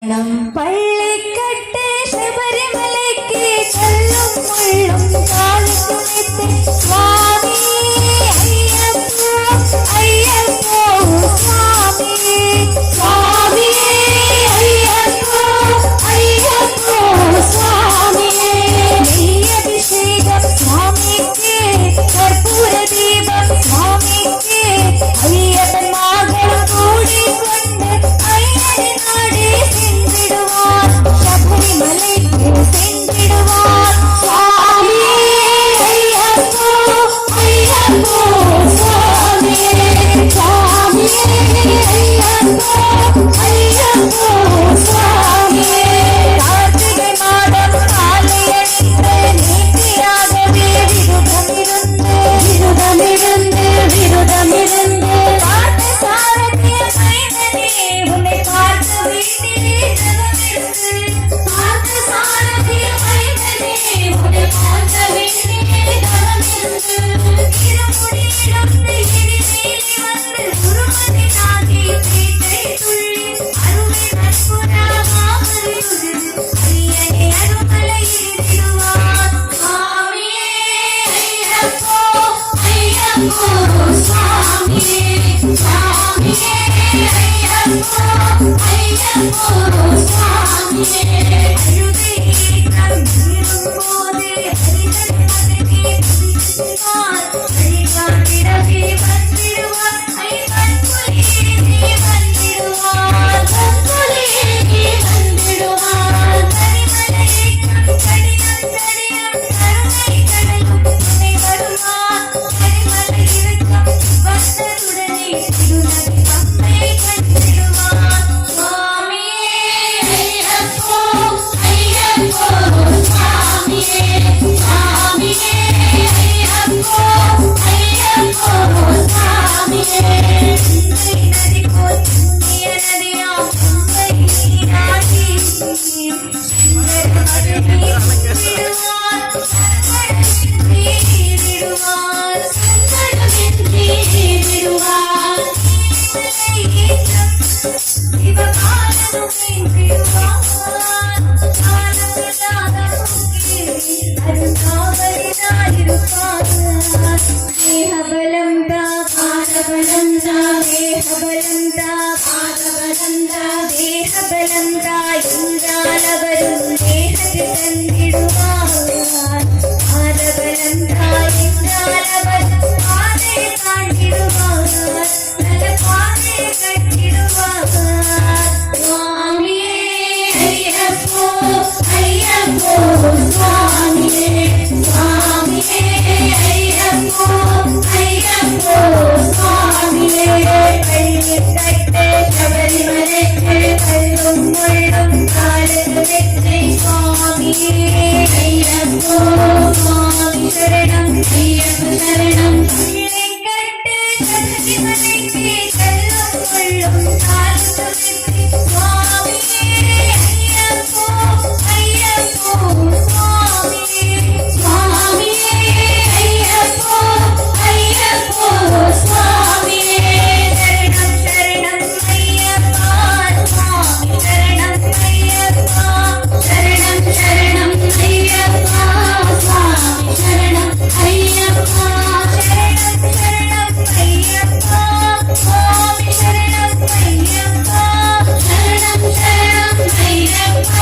പള്ളിക്കട്ട് ശബരിമലയ്ക്ക് കല്ലും മുള്ളും കാലിക്കുമെത്തി സ്വാമി അയ്യപ്പോ അയ്യപ്പോ സ്വാമി സ്വാമി അയ്യപ്പോ അയ്യപ്പോ സ്വാമി നെയ്യഭിഷേകം സ്വാമിക്ക് കർപ്പൂര ദീപം സ്വാമിക്ക് അയ്യപ്പൻ മകൾ കൂടിക്കൊണ്ട് അയ്യനെ നാടി சென்றிடுவார் ശബരിമலைக்கு சென்றிடுவார் சுவாமி ஐயப்போ ஐயப்போ சுவாமி சுவாமி ஐயப்போ ஐயப்போ சுவாமி கார்த்திகை மாதம் காலையணிந்து நேர்த்தியாகவே விரதமிருந்து பார்த்த சாரதிய மைந்தனே உன்னை பார்க்க வீட்டிலே ஜகமிருந்து பார்த்த சாரதிய மைந்தனே உன்னை பார்க்க வீட்டிலே ஜகமிருந்து இருமுடியிடந்து எரிமேலி வந்து குருமதினாகி பேட்டை துள்ளி அருமை நட்புறாமாமறியுது ஐயனே அருமலை ஏறிடுவார் சுவாமியே ஐயப்போ ஐயப்போ சுவாமியே சுவாமியே ஐயப்போ ஐயப்போ சுவாமியே அழுதை கண்ணீரும் போது ஹரிதன் மகனே துதிக்கிறார் வழிகாட்டிடவே வந்திடுவார் கண்புலியே வந்திடுவார் கண்புலியே வந்திடுவார் கரிமலையை கடினம் கடினம் கருணை கடலும் துணை வருவார் கரிமலை இருக்கும் வந்ததுடனே திருநதி பம்பை கண்டிடுவார் சுவாமியே ஐயப்போ ஐயப்போ சுவாமியே சுவாமியே ஐயப்போ ஐயப்போ சுவாமியே பம்பை நதி போல் புண்ணிய நதியாம் பம்பை நீராடி சுந்தர அருவி கும்பிடுவார் சங்கடமின்றி விடுவார் சங்கடமின்றி விடுவார் ஏற்றம் சிவகாலனும் விடுவார் காலமில்லாத அருங்காவலினாயிருப்பார் தேகபலம் தா பாதபலம் தா தேகபலம் தா பாதபலம் தா தேகபலம் தா என்றாலவரும் தேகத்தை தந்திடுவார் பாதபலம் தா என்றாலவரும் பாதை காட்டிடுவார் நல்ல பாதை கட்டிடுவார் சுவாமியே ஐயப்போ ஐயப்போ சுவாமியே சுவாமியே ஐயப்போ ஐயப்போ சுவாமியே பள்ளிக்கட்டு ശബരിമലയ്ക്ക് കല്ലും മുള്ളും കാലത്ത് വെച്ച് സ്വാമിയേ അയ്യപ്പോ സ്വാമി ശരണം അയ്യപ്പ ശരണം പള്ളിക്കട്ട് ശബരിമലയ്ക്ക് കല്ലും മുള്ളും കാലത്ത് വെച്ച് സ്വാമിയേ അയ്യപ്പോ അയ്യപ്പോ സ്വാമിയേ സ്വാമിയേ അയ്യപ്പോ അയ്യപ്പോ സ്വാമിയേ ശരണം ശരണം അയ്യപ്പ സ്വാമി ശരണം അയ്യപ്പ ശരണം ശരണം അയ്യപ്പ സ്വാമി ശരണം അയ്യപ്പ ശരണം ശരണം അയ്യപ്പ സ്വാമി ശരണം അയ്യപ്പ ശരണം ശരണം അയ്യപ്പ